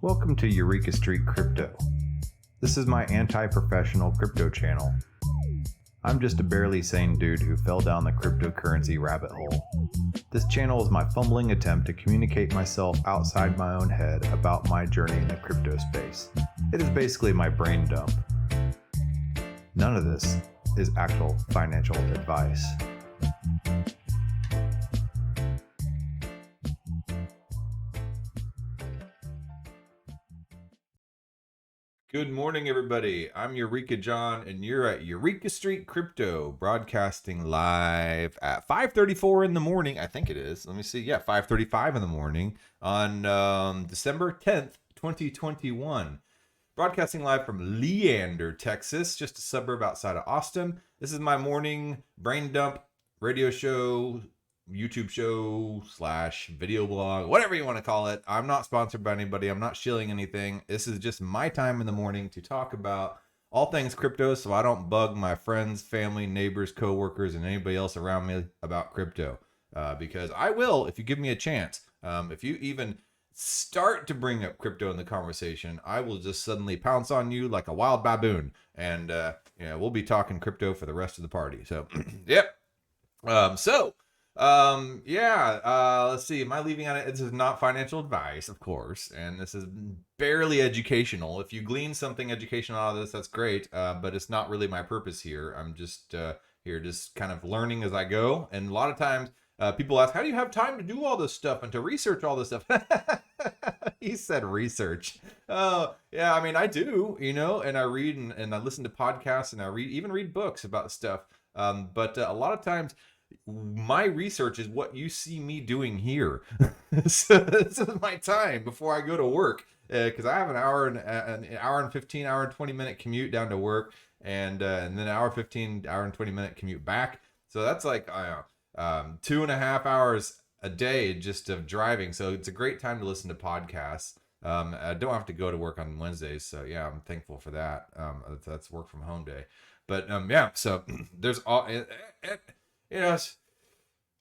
Welcome to Eureka Street Crypto. This is my anti-professional crypto channel. I'm just a barely sane dude who fell down the cryptocurrency rabbit hole. This channel is my fumbling attempt to communicate myself outside my own head about my journey in the crypto space. It is basically my brain dump. None of this is actual financial advice. Good morning, everybody. I'm Eureka John, and you're at Eureka Street Crypto, broadcasting live at 5:34 in the morning. I think it is. Let me see. Yeah, 5:35 in the morning on December 10th, 2021. Broadcasting live from Leander, Texas, just a suburb outside of Austin. This is my morning brain dump radio show, YouTube show / video blog, whatever you want to call it. I'm not sponsored by anybody. I'm not shilling anything. This is just my time in the morning to talk about all things crypto, so I don't bug my friends, family, neighbors, coworkers, and anybody else around me about crypto. Because I will if you give me a chance. If you even start to bring up crypto in the conversation, I will just suddenly pounce on you like a wild baboon, and we'll be talking crypto for the rest of the party. So, yep. Let's see. Am I leaving on it? This is not financial advice, of course, and this is barely educational. If you glean something educational out of this, that's great, but it's not really my purpose here. I'm just here just kind of learning as I go, and a lot of times people ask, how do you have time to do all this stuff and to research all this stuff? He said research. Oh, yeah, I mean, I do, and I read and I listen to podcasts, and I even read books about stuff, but a lot of times my research is what you see me doing here. So this is my time before I go to work, because I have an hour and 15, hour and 20 minute commute down to work, and then an hour 15, hour and 20 minute commute back. So that's like 2.5 hours a day just of driving. So it's a great time to listen to podcasts. I don't have to go to work on Wednesdays, so yeah, I'm thankful for that. That's work from home day. But so there's all.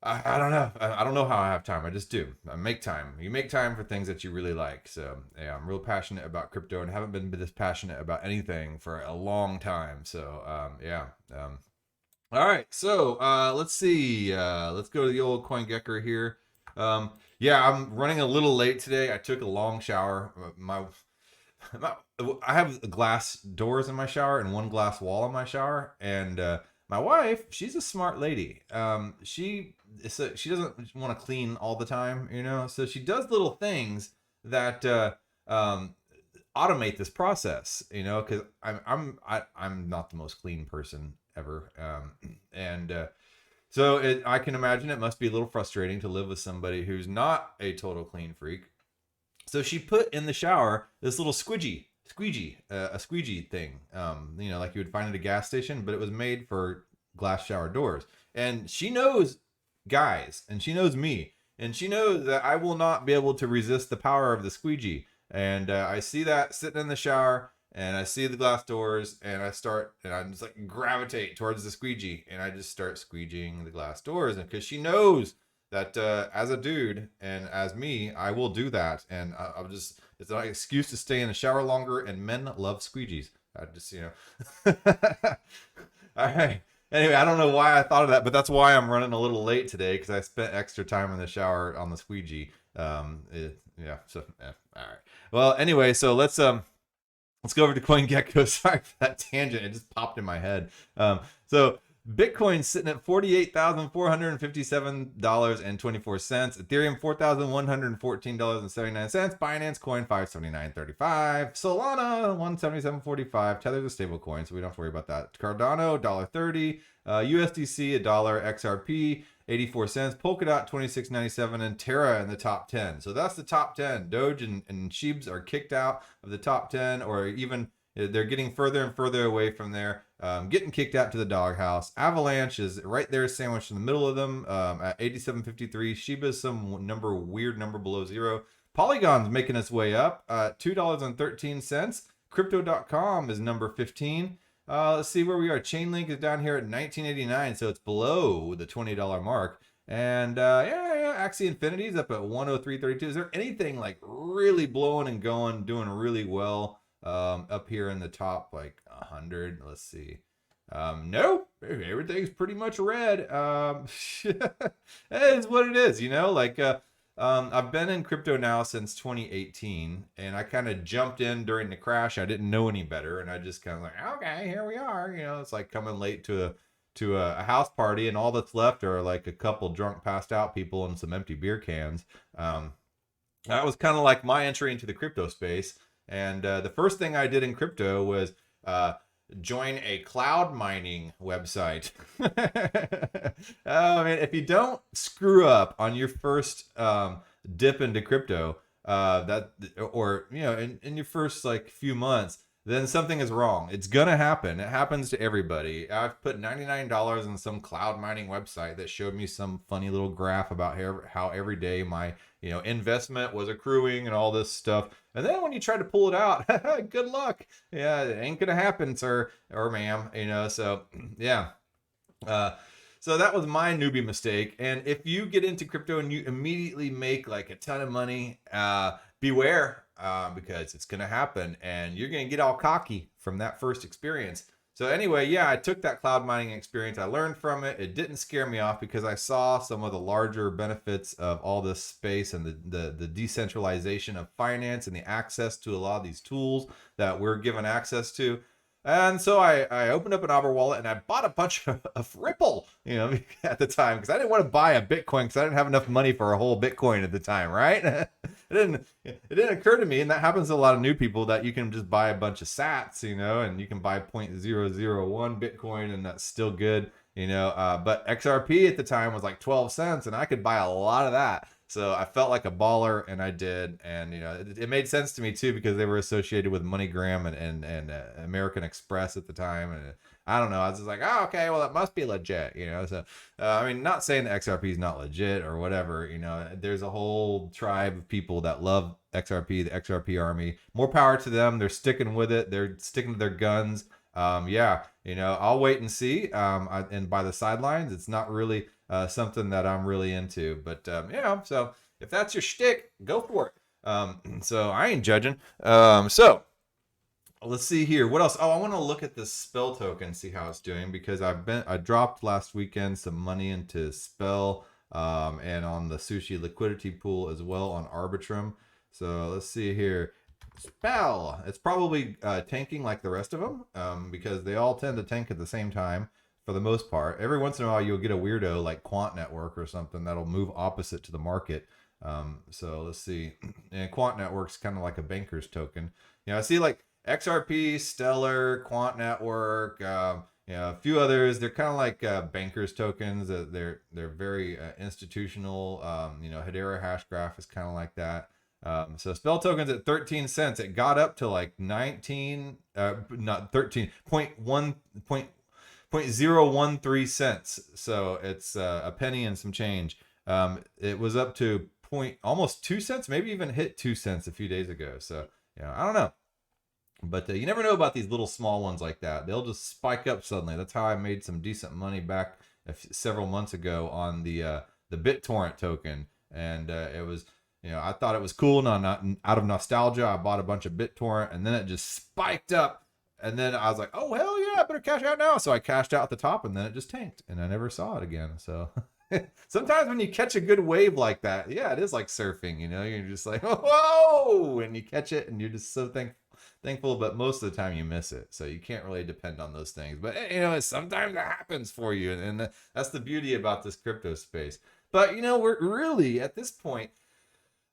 I don't know. I don't know how I have time. I just do. I make time. You make time for things that you really like. So yeah, I'm real passionate about crypto and haven't been this passionate about anything for a long time. So all right. So let's see. Let's go to the old CoinGecko here. I'm running a little late today. I took a long shower. I have glass doors in my shower and one glass wall in my shower, and my wife, she's a smart lady. She doesn't want to clean all the time, so she does little things that automate this process, because I'm not the most clean person ever, so I can imagine it must be a little frustrating to live with somebody who's not a total clean freak. So she put in the shower this little squeegee thing, like you would find at a gas station, but it was made for glass shower doors. And she knows guys, and she knows me, and she knows that I will not be able to resist the power of the squeegee. And I see that sitting in the shower, and I see the glass doors, and I just like gravitate towards the squeegee, and I just start squeegeeing the glass doors. And because she knows that as a dude and as me, I will do that, and it's an excuse to stay in the shower longer, and men love squeegees. I just, all right. Anyway, I don't know why I thought of that, but that's why I'm running a little late today, because I spent extra time in the shower on the squeegee. All right. Well, anyway, so let's go over to CoinGecko. Sorry for that tangent. It just popped in my head. So Bitcoin's sitting at $48,457.24. Ethereum $4,114.79. Binance Coin $579.35. Solana $177.45. Tether's a stable coin, so we don't have to worry about that. Cardano $1.30. USDC $1. XRP 84 cents. Polkadot $26.97. And Terra in the top 10. So that's the top 10. Doge and Shibs are kicked out of the top 10, or even they're getting further and further away from there, getting kicked out to the doghouse. Avalanche is right there, sandwiched in the middle of them at 87.53. Shiba's some weird number below zero. Polygon's making its way up, $2.13. Crypto.com is number 15. Let's see where we are. Chainlink is down here at $19.89, so it's below the $20 mark. And yeah, Axie Infinity's up at 103.32. Is there anything like really blowing and going, doing really well up here in the top like 100? Let's see. No, everything's pretty much red. It is what it is, like I've been in crypto now since 2018, and I kind of jumped in during the crash. I didn't know any better, and I just kind of like, okay, here we are. It's like coming late to a house party, and all that's left are like a couple drunk, passed out people and some empty beer cans. That was kind of like my entry into the crypto space. And the first thing I did in crypto was join a cloud mining website. Oh man, if you don't screw up on your first dip into crypto, in your first like few months, then something is wrong. It's gonna happen. It happens to everybody. I've put $99 in some cloud mining website that showed me some funny little graph about how every day my investment was accruing and all this stuff. And then when you try to pull it out, good luck. Yeah, it ain't gonna happen, sir or ma'am. So yeah. So that was my newbie mistake. And if you get into crypto and you immediately make like a ton of money, beware, because it's going to happen and you're going to get all cocky from that first experience. So anyway, yeah, I took that cloud mining experience. I learned from it. It didn't scare me off because I saw some of the larger benefits of all this space and the decentralization of finance and the access to a lot of these tools that we're given access to. And so I opened up an Arbor wallet and I bought a bunch of Ripple, at the time, because I didn't want to buy a Bitcoin because I didn't have enough money for a whole Bitcoin at the time, right? It didn't occur to me, and that happens to a lot of new people, that you can just buy a bunch of sats, and you can buy 0.001 Bitcoin and that's still good, but XRP at the time was like 12 cents and I could buy a lot of that. So I felt like a baller, and I did. And, it made sense to me, too, because they were associated with MoneyGram and American Express at the time. And I don't know. I was just like, oh, okay, well, it must be legit, So, not saying that XRP is not legit or whatever. There's a whole tribe of people that love XRP, the XRP army. More power to them. They're sticking with it. They're sticking to their guns. I'll wait and see. And by the sidelines, it's not really something that I'm really into, but so if that's your shtick, go for it. So I ain't judging. So let's see here. What else? Oh, I want to look at this Spell token, see how it's doing, because I dropped last weekend some money into Spell, and on the Sushi liquidity pool as well on Arbitrum. So let's see here. Spell. It's probably tanking like the rest of them, because they all tend to tank at the same time. For the most part, every once in a while you'll get a weirdo like Quant Network or something that'll move opposite to the market. So let's see. And Quant Network's kind of like a banker's token. I see like XRP, Stellar, Quant Network, a few others. They're kind of like bankers tokens. They're very institutional. Hedera Hashgraph is kind of like that. So Spell tokens at 13 cents. It got up to like 19, not 13, 0.013 cents. So it's a penny and some change. It was up to almost 2 cents, maybe even hit 2 cents a few days ago. So I don't know, but you never know about these little small ones like that. They'll just spike up suddenly. That's how I made some decent money back several months ago on the BitTorrent token, and it was. I thought it was cool. Not out of nostalgia, I bought a bunch of BitTorrent, and then it just spiked up. And then I was like, oh, hell yeah, I better cash out now. So I cashed out at the top, and then it just tanked, and I never saw it again. So sometimes when you catch a good wave like that, yeah, it is like surfing, you're just like, whoa, and you catch it, and you're just so thankful. But most of the time you miss it. So you can't really depend on those things. But, sometimes it happens for you. And that's the beauty about this crypto space. But, we're really at this point,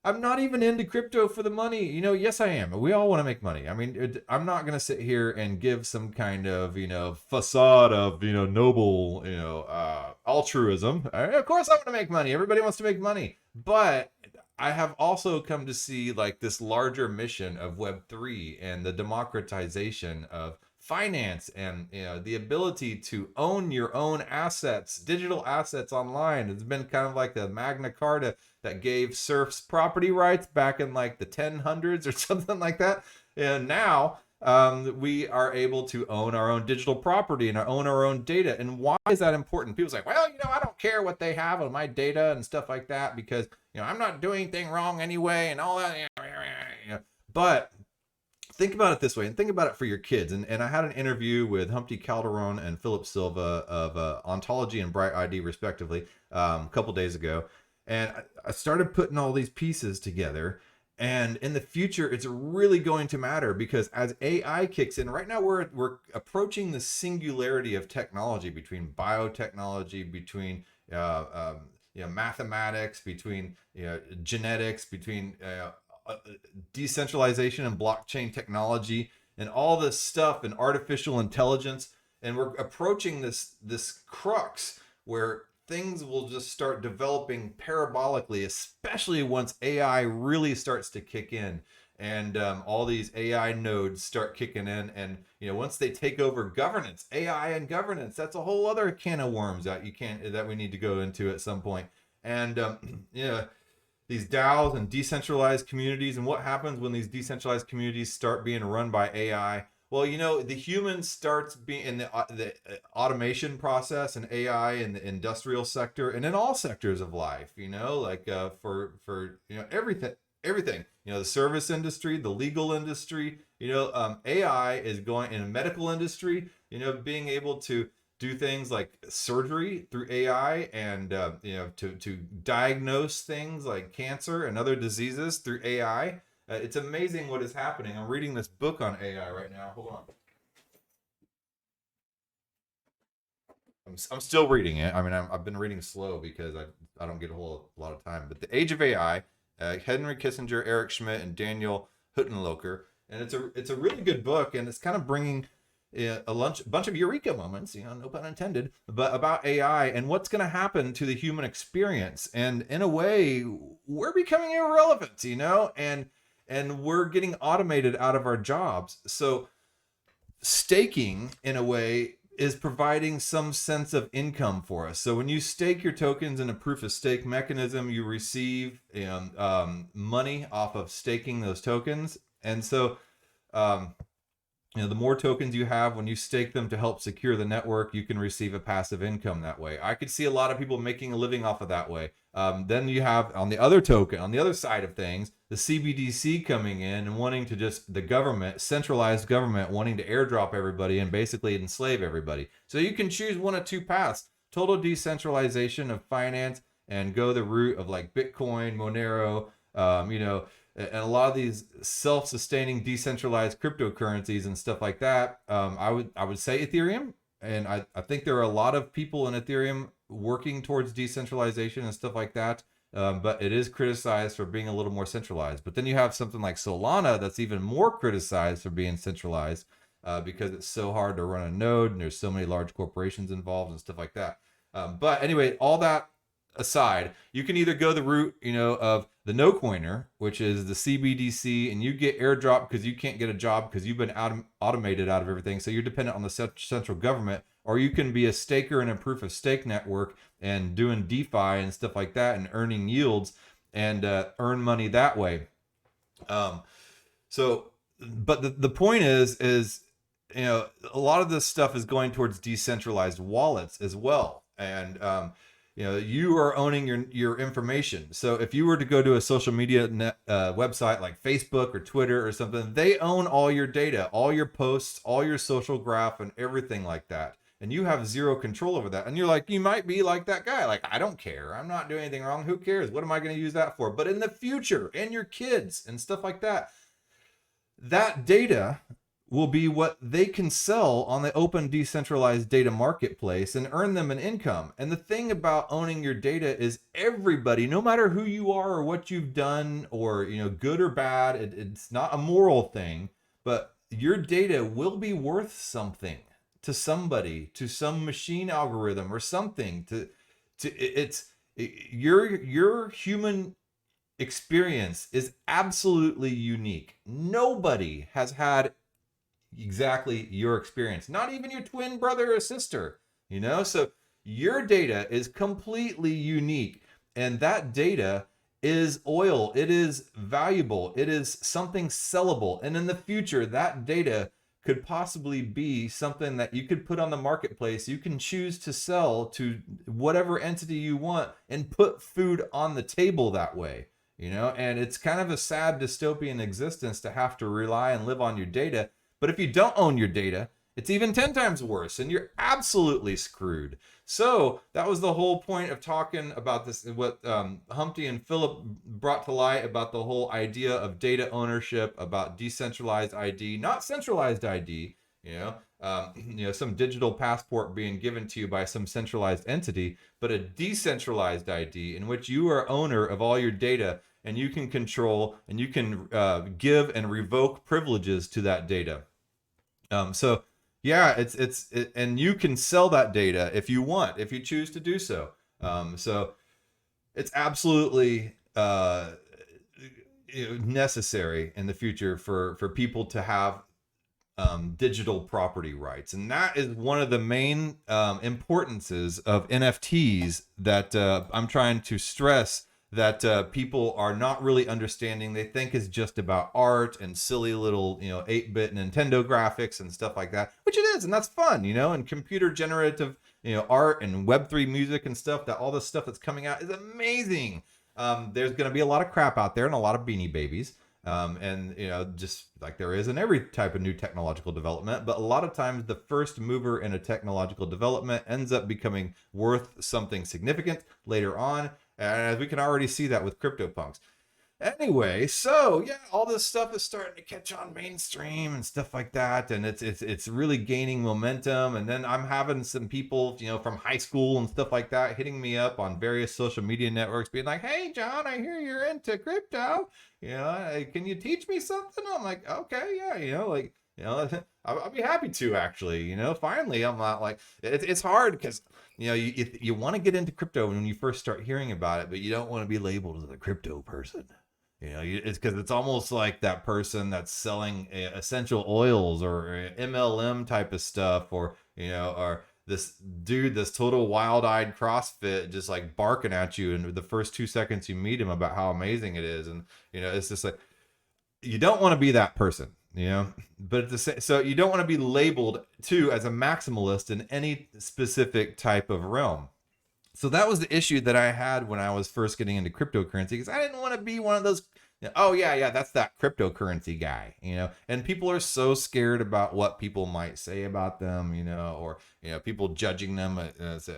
I'm not even into crypto for the money. Yes, I am. We all want to make money. I'm not going to sit here and give some kind of, facade of, noble, altruism. Of course I want to make money. Everybody wants to make money. But I have also come to see like this larger mission of Web3 and the democratization of finance and the ability to own your own assets, digital assets online. It's been kind of like the Magna Carta that gave serfs property rights back in like the 1000s or something like that. And now we are able to own our own digital property and own our own data. And why is that important? People say, well, I don't care what they have on my data and stuff like that because, I'm not doing anything wrong anyway and all that. But think about it this way, and think about it for your kids. And I had an interview with Humpty Calderon and Philip Silva of Ontology and Bright ID, respectively, a couple days ago. And I started putting all these pieces together. And in the future, it's really going to matter because as AI kicks in, right now we're approaching the singularity of technology between biotechnology, between mathematics, between genetics, between decentralization and blockchain technology and all this stuff and artificial intelligence. And we're approaching this crux where things will just start developing parabolically, especially once AI really starts to kick in and all these AI nodes start kicking in. And once they take over governance, AI and governance, that's a whole other can of worms that we need to go into at some point. And these DAOs and decentralized communities, and what happens when these decentralized communities start being run by AI. Well, the human starts being in the automation process and AI in the industrial sector and in all sectors of life, like for everything, the service industry, the legal industry, AI is going in the medical industry, being able to do things like surgery through AI and to diagnose things like cancer and other diseases through AI. It's amazing what is happening. I'm reading this book on AI right now. Hold on. I'm still reading it. I mean, I've been reading slow because I don't get a lot of time. But The Age of AI, Henry Kissinger, Eric Schmidt, and Daniel Huttenlocher, and it's a really good book, and it's kind of bringing a bunch of eureka moments, no pun intended, but about AI and what's going to happen to the human experience. And in a way, we're becoming irrelevant, and we're getting automated out of our jobs. So staking, in a way, is providing some sense of income for us. So when you stake your tokens in a proof of stake mechanism, you receive money off of staking those tokens. And so the more tokens you have when you stake them to help secure the network, you can receive a passive income that way. I could see a lot of people making a living off of that way. Then you have on the other side of things, the CBDC coming in and wanting to just centralized government wanting to airdrop everybody and basically enslave everybody. So you can choose one of two paths: total decentralization of finance and go the route of like Bitcoin, Monero, and a lot of these self-sustaining decentralized cryptocurrencies and stuff like that. I would say Ethereum, and I think there are a lot of people in Ethereum working towards decentralization and stuff like that. But it is criticized for being a little more centralized. But then you have something like Solana that's even more criticized for being centralized because it's so hard to run a node and there's so many large corporations involved and stuff like that. But anyway, all that aside, you can either go the route, of the no coiner, which is the CBDC, and you get airdrop because you can't get a job because you've been automated out of everything. So you're dependent on the central government, or you can be a staker in a proof of stake network and doing DeFi and stuff like that and earning yields and earn money that way. But the point is, a lot of this stuff is going towards decentralized wallets as well. And, you are owning your information. So if you were to go to a social media website like Facebook or Twitter or something, they own all your data, all your posts, all your social graph and everything like that. And you have zero control over that. And you're like, you might be like that guy. Like, I don't care. I'm not doing anything wrong. Who cares? What am I going to use that for? But in the future, and your kids and stuff like that, that data will be what they can sell on the open decentralized data marketplace and earn them an income. And the thing about owning your data is everybody, no matter who you are or what you've done or, good or bad, it's not a moral thing, but your data will be worth something to somebody, to some machine algorithm or something. Your human experience is absolutely unique. Nobody has had exactly your experience, not even your twin brother or sister, so your data is completely unique, and that data is oil. It is valuable. It is something sellable. And in the future, that data could possibly be something that you could put on the marketplace. You can choose to sell to whatever entity you want and put food on the table that way. And it's kind of a sad dystopian existence to have to rely and live on your data. But if you don't own your data, it's even 10 times worse, and you're absolutely screwed. So that was the whole point of talking about this, what Humpty and Philip brought to light about the whole idea of data ownership, about decentralized ID, not centralized ID, some digital passport being given to you by some centralized entity, but a decentralized ID in which you are owner of all your data, and you can control and you can give and revoke privileges to that data. So yeah, and you can sell that data if you want, if you choose to do so. So it's absolutely necessary in the future for people to have digital property rights, and that is one of the main importances of NFTs that I'm trying to stress, that people are not really understanding. They think is just about art and silly little 8-bit Nintendo graphics and stuff like that, which it is, and that's fun, and computer generative art and Web3 music and stuff. That all this stuff that's coming out is amazing. There's going to be a lot of crap out there and a lot of beanie babies. And just like there is in every type of new technological development, but a lot of times the first mover in a technological development ends up becoming worth something significant later on, and we can already see that with CryptoPunks. Anyway, so yeah, all this stuff is starting to catch on mainstream and stuff like that, and it's really gaining momentum. And then I'm having some people, from high school and stuff like that, hitting me up on various social media networks, being like, "Hey, John, I hear you're into crypto. Can you teach me something?" I'm like, "Okay, yeah, I'll be happy to, actually." Finally, I'm not like, it's hard because you want to get into crypto when you first start hearing about it, but you don't want to be labeled as a crypto person. It's because it's almost like that person that's selling essential oils or MLM type of stuff, or this dude, this total wild-eyed CrossFit, just like barking at you in the first 2 seconds you meet him about how amazing it is. And it's just like, you don't want to be that person, but at the same, so you don't want to be labeled too as a maximalist in any specific type of realm. So that was the issue that I had when I was first getting into cryptocurrency, because I didn't want to be one of those, oh yeah, that's that cryptocurrency guy, and people are so scared about what people might say about them, or, people judging them as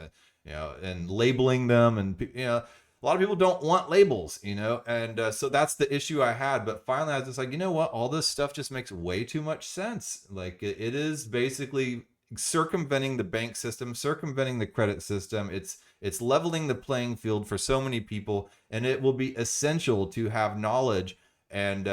and labeling them. And, a lot of people don't want labels, and so that's the issue I had. But finally I was just like, what? All this stuff just makes way too much sense. Like it is basically circumventing the bank system, circumventing the credit system. It's leveling the playing field for so many people, and it will be essential to have knowledge and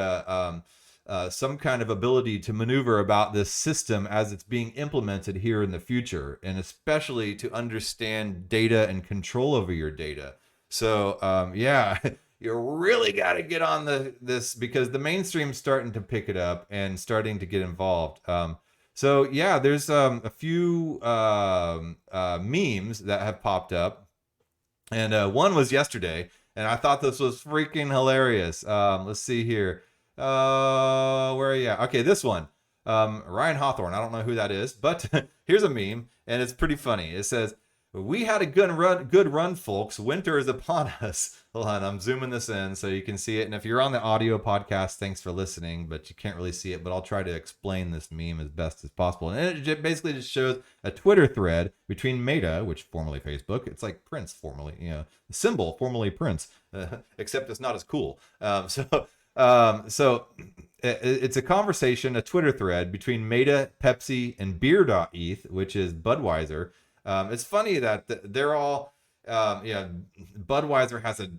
some kind of ability to maneuver about this system as it's being implemented here in the future, and especially to understand data and control over your data. So yeah, you really got to get on this, because the mainstream's starting to pick it up and starting to get involved. So yeah, there's a few memes that have popped up, and one was yesterday, and I thought this was freaking hilarious. Let's see here. Where are you at? Okay, this one. Ryan Hawthorne. I don't know who that is, but here's a meme, and it's pretty funny. It says, "We had a good run, folks. Winter is upon us." Hold on, I'm zooming this in so you can see it. And if you're on the audio podcast, thanks for listening, but you can't really see it. But I'll try to explain this meme as best as possible. And it basically just shows a Twitter thread between Meta, which formerly Facebook. It's like Prince, formerly, symbol, formerly Prince, except it's not as cool. So it's a conversation, a Twitter thread between Meta, Pepsi, and Beer.eth, which is Budweiser. It's funny that they're all, Budweiser has a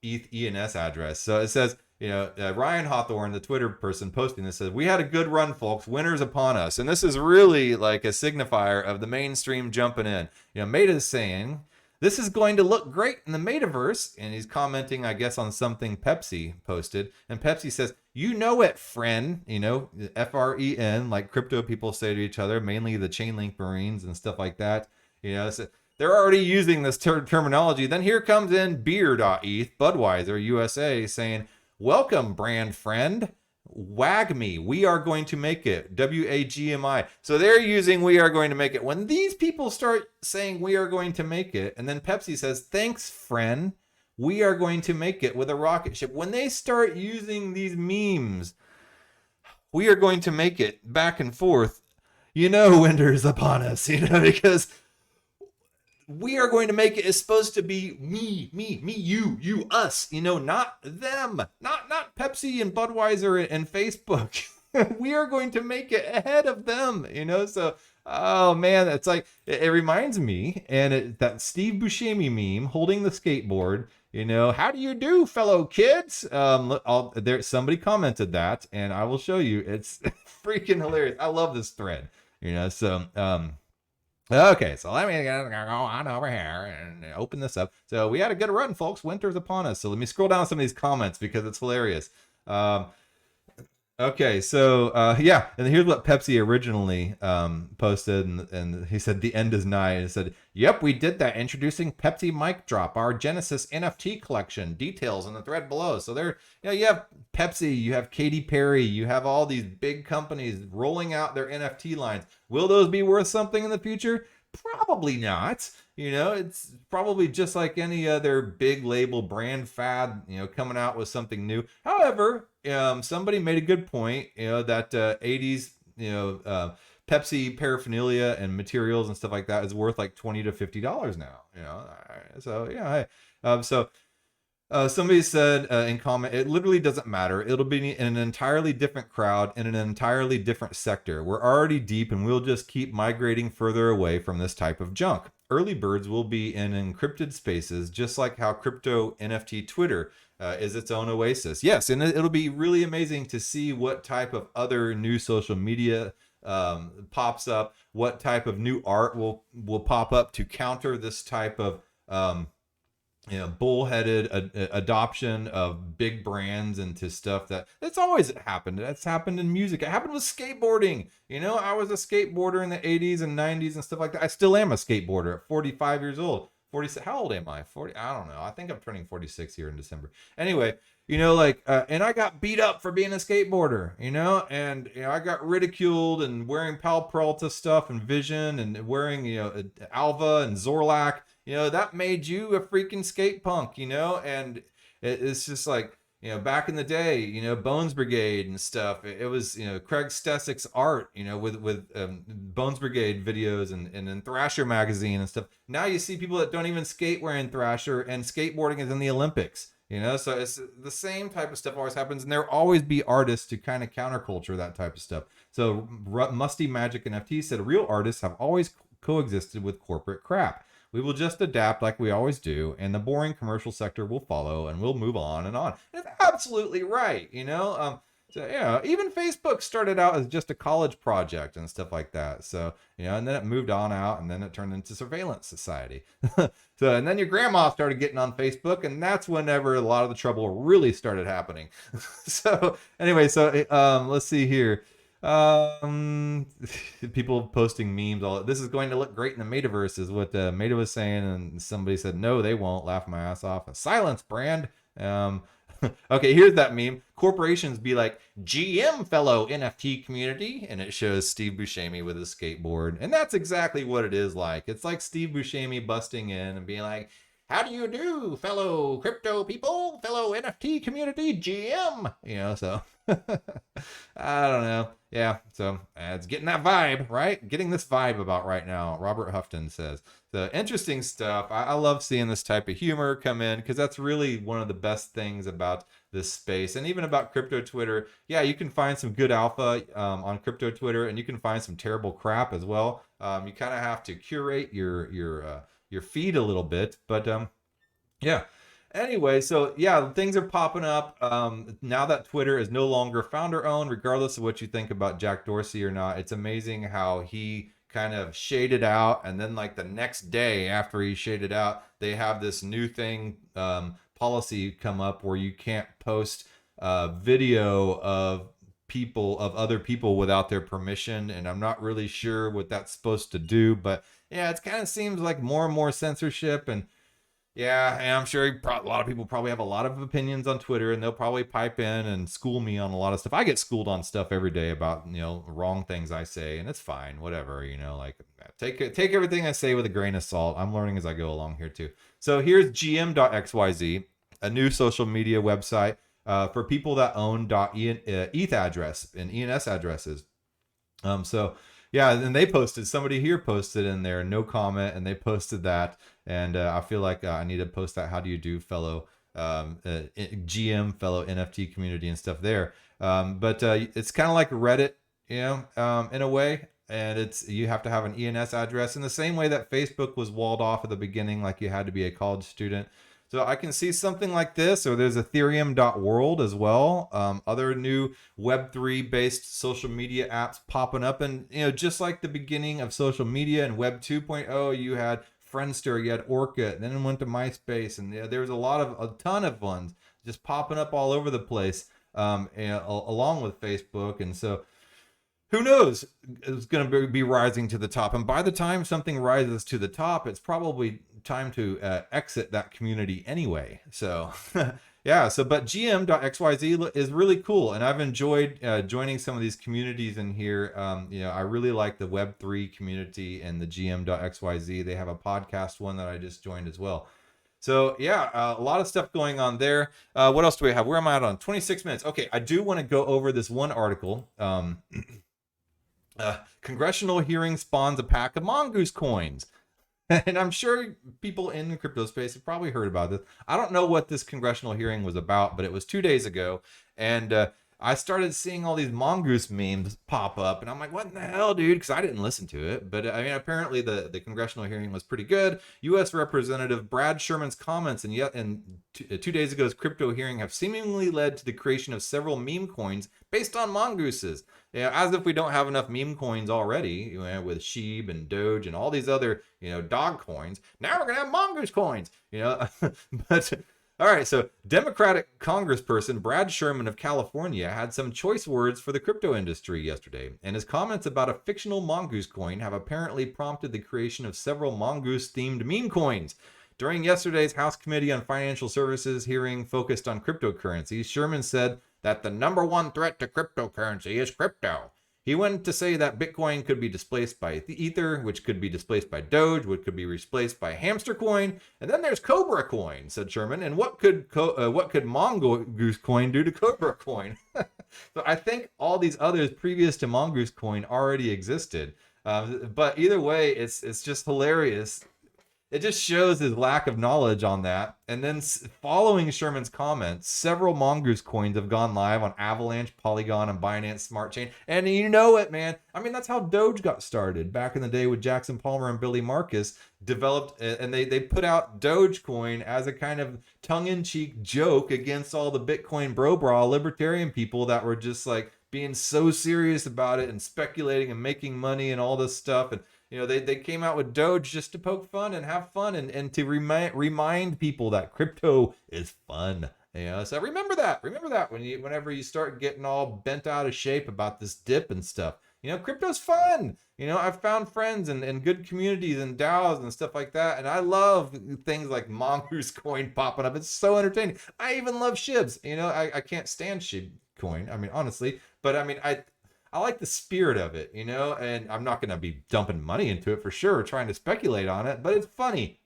.eth ENS address. So it says, Ryan Hawthorne, the Twitter person posting this, says, "We had a good run, folks. Winter's upon us." And this is really like a signifier of the mainstream jumping in. Meta is saying, "This is going to look great in the metaverse." And he's commenting, I guess, on something Pepsi posted. And Pepsi says, "You know it, Fren," Fren, like crypto people say to each other, mainly the Chainlink Marines and stuff like that. So they're already using this terminology. Then here comes in beer.eth, Budweiser USA, saying, welcome, brand friend. WAGMI, we are going to make it. WAGMI. So they're using we are going to make it. When these people start saying we are going to make it, and then Pepsi says, thanks, Fren, we are going to make it with a rocket ship. When they start using these memes, we are going to make it back and forth, winter is upon us, because we are going to make it is supposed to be me, you, us, not them, not Pepsi and Budweiser and Facebook. We are going to make it ahead of them, so, oh man, it's like, it reminds me, and that Steve Buscemi meme holding the skateboard, how do you do, fellow kids? Somebody commented that, and I will show you. It's freaking hilarious. I love this thread, so, okay, so let me go on over here and open this up. So we had a good run, folks. Winter's upon us. So let me scroll down some of these comments because it's hilarious. Okay, so yeah, and here's what Pepsi originally posted, and he said the end is nigh. And it said, "Yep, we did that. Introducing Pepsi Mic Drop, our Genesis NFT collection. Details in the thread below." So there, you have Pepsi, you have Katy Perry, you have all these big companies rolling out their NFT lines. Will those be worth something in the future? Probably not. It's probably just like any other big label brand fad, coming out with something new. However, somebody made a good point, that 80s, Pepsi paraphernalia and materials and stuff like that is worth like $20 to $50 now, So, yeah. Somebody said in comment, it literally doesn't matter. It'll be in an entirely different crowd in an entirely different sector. We're already deep and we'll just keep migrating further away from this type of junk. Early birds will be in encrypted spaces, just like how crypto NFT Twitter is its own oasis. Yes, and it'll be really amazing to see what type of other new social media pops up, what type of new art will pop up to counter this type of bullheaded adoption of big brands into stuff that's always happened. That's happened in music. It happened with skateboarding. I was a skateboarder in the 80s and 90s and stuff like that. I still am a skateboarder at 45 years old. 46. How old am I? 40. I don't know. I think I'm turning 46 here in December. Anyway, and I got beat up for being a skateboarder, and I got ridiculed and wearing Pal Peralta stuff and Vision and wearing, Alva and Zorlak. That made you a freaking skate punk, and it's just like, back in the day, Bones Brigade and stuff. It was, Craig Stessick's art, with Bones Brigade videos and in Thrasher magazine and stuff. Now you see people that don't even skate wearing Thrasher, and skateboarding is in the Olympics. So it's the same type of stuff always happens, and there'll always be artists to kind of counterculture that type of stuff. So Musty Magic NFT said, real artists have always coexisted with corporate crap. We will just adapt like we always do, and the boring commercial sector will follow, and we'll move on and on. And it's absolutely right, So, even Facebook started out as just a college project and stuff like that. So, and then it moved on out, and then it turned into surveillance society. And then your grandma started getting on Facebook, and that's whenever a lot of the trouble really started happening. So, anyway, let's see here. People posting memes. This is going to look great in the metaverse is what Meta was saying, and somebody said no, they won't. Laugh my ass off. Silence, brand. Okay, here's that meme. Corporations be like, GM, fellow NFT community, and it shows Steve Buscemi with his skateboard, and that's exactly what it is like. It's like Steve Buscemi busting in and being like, how do you do, fellow crypto people, fellow NFT community, GM? So I don't know. Yeah, so it's getting that vibe, right? Getting this vibe about right now, Robert Houghton says. So interesting stuff. I love seeing this type of humor come in because that's really one of the best things about this space, and even about crypto Twitter. Yeah, you can find some good alpha on crypto Twitter, and you can find some terrible crap as well. You kind of have to curate your feed a little bit, but yeah. Anyway, so yeah, things are popping up now that Twitter is no longer founder owned, regardless of what you think about Jack Dorsey or not. It's amazing how he kind of shaded out, and then like the next day after he shaded out, they have this new thing policy come up where you can't post video of people of other people without their permission, and I'm not really sure what that's supposed to do. But yeah, it kind of seems like more and more censorship. And yeah, and I'm sure a lot of people probably have a lot of opinions on Twitter, and they'll probably pipe in and school me on a lot of stuff. I get schooled on stuff every day about, wrong things I say, and it's fine, whatever, like take everything I say with a grain of salt. I'm learning as I go along here too. So here's gm.xyz, a new social media website for people that own .eth address and ENS addresses. So yeah, and they posted, somebody here posted in there, no comment, and they posted that. And I feel like I need to post that. How do you do, fellow GM, fellow NFT community and stuff there. But it's kind of like Reddit, in a way. And you have to have an ENS address in the same way that Facebook was walled off at the beginning, like you had to be a college student. So I can see something like this, or there's Ethereum.world as well. Other new Web3 based social media apps popping up. And, just like the beginning of social media and Web 2.0, you had Friendster, you had Orca, and then it went to MySpace. And there was a ton of ones just popping up all over the place, along with Facebook. And so who knows? It's going to be rising to the top. And by the time something rises to the top, it's probably time to exit that community anyway. So yeah, but gm.xyz is really cool. And I've enjoyed joining some of these communities in here. I really like the Web3 community and the gm.xyz. They have a podcast one that I just joined as well. So yeah, a lot of stuff going on there. What else do we have? Where am I at on? 26 minutes. Okay, I do want to go over this one article. Congressional hearing spawns a pack of Mongoose coins. And I'm sure people in the crypto space have probably heard about this. I don't know what this congressional hearing was about, but it was 2 days ago. And I started seeing all these Mongoose memes pop up. And I'm like, what in the hell, dude? Because I didn't listen to it. But I mean, apparently the congressional hearing was pretty good. U.S. Representative Brad Sherman's comments and 2 days ago's crypto hearing have seemingly led to the creation of several meme coins based on mongooses. As if we don't have enough meme coins already, with Sheeb and Doge and all these other, dog coins. Now we're going to have Mongoose coins, But, all right, so Democratic Congressperson Brad Sherman of California had some choice words for the crypto industry yesterday, and his comments about a fictional Mongoose coin have apparently prompted the creation of several Mongoose-themed meme coins. During yesterday's House Committee on Financial Services hearing focused on cryptocurrencies, Sherman said that the number one threat to cryptocurrency is crypto. He went to say that Bitcoin could be displaced by Ether, which could be displaced by Doge, which could be replaced by Hamster Coin, and then there's Cobra Coin, said Sherman. And what could Mongoose Coin do to Cobra Coin? So I think all these others previous to Mongoose Coin already existed. But either way, it's just hilarious. It just shows his lack of knowledge on that. And then following Sherman's comments, several Mongoose coins have gone live on Avalanche, Polygon, and Binance Smart Chain. And you know it, man. I mean, that's how Doge got started back in the day with Jackson Palmer and Billy Marcus developed. And they put out Dogecoin as a kind of tongue-in-cheek joke against all the Bitcoin bro-bra libertarian people that were just like being so serious about it and speculating and making money and all this stuff. And they came out with Doge just to poke fun and have fun and to remind people that crypto is fun. So remember that whenever you start getting all bent out of shape about this dip and stuff. Crypto's fun. I've found friends and good communities and DAOs and stuff like that. And I love things like Mongoose Coin popping up. It's so entertaining. I even love Shibs. I can't stand Shib Coin. I mean, honestly, but I mean, I like the spirit of it, and I'm not going to be dumping money into it for sure, trying to speculate on it, but it's funny,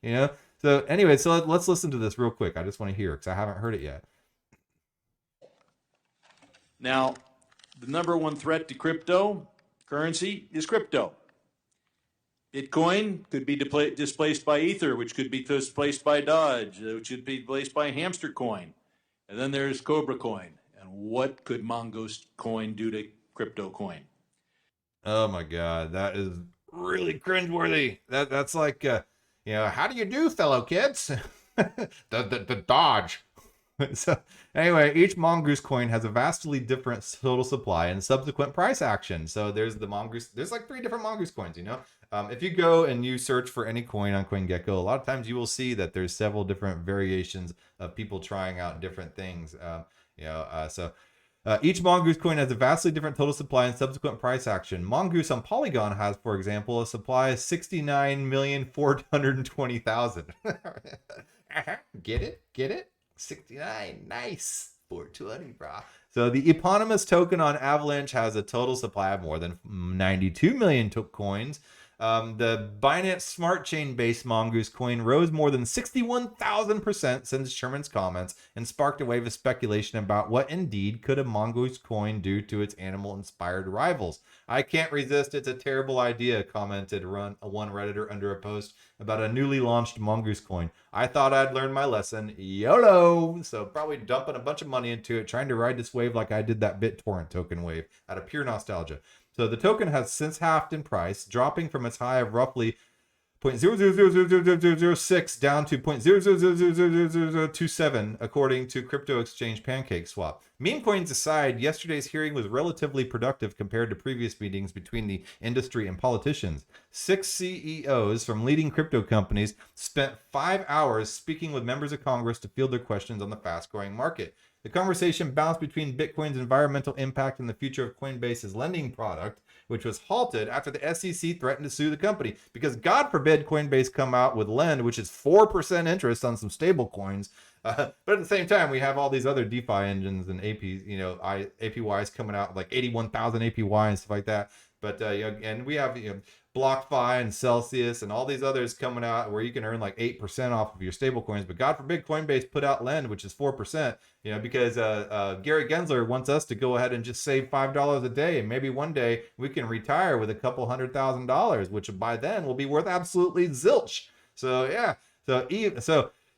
So anyway, so let's listen to this real quick. I just want to hear it because I haven't heard it yet. Now, the number one threat to cryptocurrency is crypto. Bitcoin could be displaced by Ether, which could be displaced by Doge, which could be displaced by Hamster Coin. And then there's Cobra Coin. And what could Mongoose Coin do to crypto coin? Oh my God, that is really cringeworthy. That's like, how do you do, fellow kids? the Dodge. So anyway, each Mongoose coin has a vastly different total supply and subsequent price action. So there's like 3 different Mongoose coins, If you go and you search for any coin on CoinGecko, a lot of times you will see that there's several different variations of people trying out different things. So Each Mongoose coin has a vastly different total supply and subsequent price action. Mongoose on Polygon has, for example, a supply of 69,420,000. Get it? Get it? 69. Nice. 420, brah. So the eponymous token on Avalanche has a total supply of more than 92 million coins. The Binance Smart Chain-based Mongoose Coin rose more than 61,000% since Sherman's comments and sparked a wave of speculation about what indeed could a Mongoose Coin do to its animal-inspired rivals. I can't resist. It's a terrible idea, commented one Redditor under a post about a newly launched Mongoose Coin. I thought I'd learned my lesson. YOLO! So probably dumping a bunch of money into it, trying to ride this wave like I did that BitTorrent token wave out of pure nostalgia. So the token has since halved in price, dropping from its high of roughly 0.00000006 down to 0.00000027, according to crypto exchange PancakeSwap. Meme coins aside, yesterday's hearing was relatively productive compared to previous meetings between the industry and politicians. 6 CEOs from leading crypto companies spent 5 hours speaking with members of Congress to field their questions on the fast-growing market. The conversation bounced between Bitcoin's environmental impact and the future of Coinbase's lending product, which was halted after the SEC threatened to sue the company. Because God forbid Coinbase come out with Lend, which is 4% interest on some stable coins. But at the same time, we have all these other DeFi engines and APYs coming out with like 81,000 APY and stuff like that. But and we have BlockFi and Celsius and all these others coming out where you can earn like 8% off of your stable coins. But God forbid Coinbase put out Lend, which is 4%, because Gary Gensler wants us to go ahead and just save $5 a day. And maybe one day we can retire with a couple $100,000, which by then will be worth absolutely zilch. So, yeah.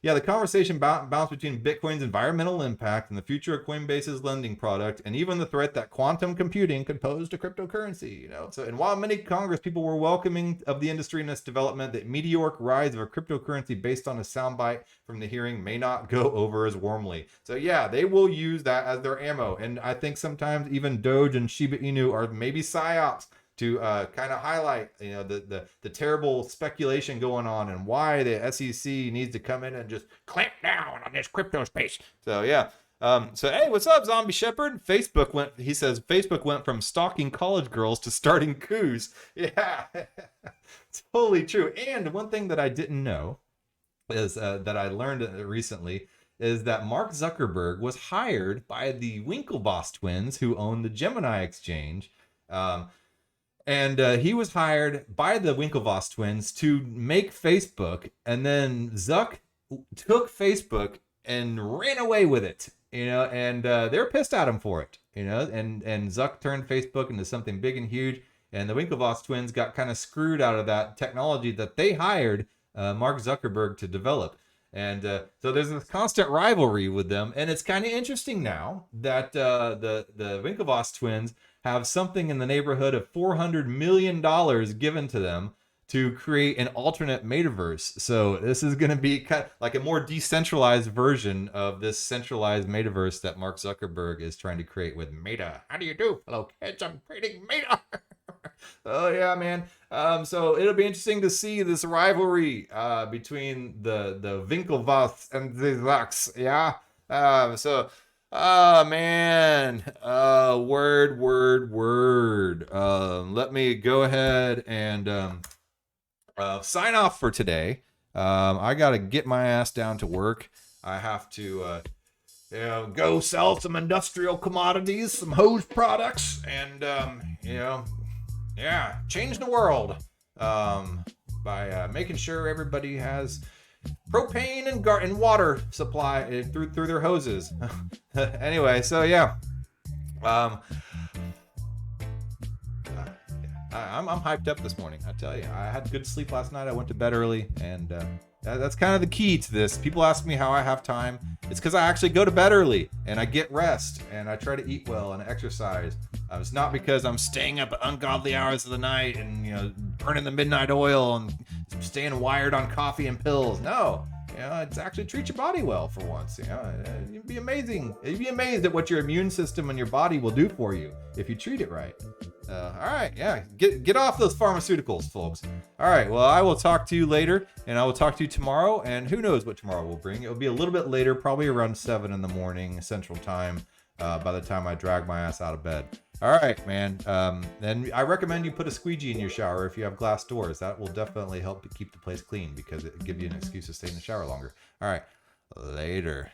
Yeah, the conversation bounced between Bitcoin's environmental impact and the future of Coinbase's lending product, and even the threat that quantum computing could pose to cryptocurrency. So, and while many Congress people were welcoming of the industry and its development, the meteoric rise of a cryptocurrency based on a soundbite from the hearing may not go over as warmly. So yeah, they will use that as their ammo, and I think sometimes even Doge and Shiba Inu are maybe psyops to kind of highlight, the terrible speculation going on and why the SEC needs to come in and just clamp down on this crypto space. So yeah. So hey, what's up, Zombie Shepherd? He says Facebook went from stalking college girls to starting coups. Yeah, it's totally true. And one thing that I didn't know is that I learned recently is that Mark Zuckerberg was hired by the Winklevoss twins who own the Gemini exchange. And he was hired by the Winklevoss twins to make Facebook, and then Zuck took Facebook and ran away with it, and they're pissed at him for it, and Zuck turned Facebook into something big and huge, and the Winklevoss twins got kind of screwed out of that technology that they hired Mark Zuckerberg to develop. And so there's this constant rivalry with them, and it's kind of interesting now that the Winklevoss twins have something in the neighborhood of $400 million given to them to create an alternate metaverse. So this is going to be kind of like a more decentralized version of this centralized metaverse that Mark Zuckerberg is trying to create with Meta. How do you do? Hello, kids. I'm creating Meta. Oh yeah, man. So it'll be interesting to see this rivalry between the Winklevoss and the Zucks. Yeah. Oh man, word. Let me go ahead and sign off for today. I gotta get my ass down to work. I have to go sell some industrial commodities, some hose products, and change the world by making sure everybody has propane and water supply through their hoses. Anyway, so yeah, I'm hyped up this morning. I tell you, I had good sleep last night. I went to bed early, and that's kind of the key to this. People ask me how I have time. It's because I actually go to bed early and I get rest and I try to eat well and exercise. It's not because I'm staying up at ungodly hours of the night and burning the midnight oil and staying wired on coffee and pills. No, it's actually treat your body well for once. You'd be amazing. You'd be amazed at what your immune system and your body will do for you if you treat it right. All right, yeah, get off those pharmaceuticals, folks. All right, well, I will talk to you later, and I will talk to you tomorrow, and who knows what tomorrow will bring. It will be a little bit later, probably around 7 in the morning Central Time. by the time I drag my ass out of bed. All right, man. Then I recommend you put a squeegee in your shower if you have glass doors. That will definitely help to keep the place clean because it will give you an excuse to stay in the shower longer. All right, later.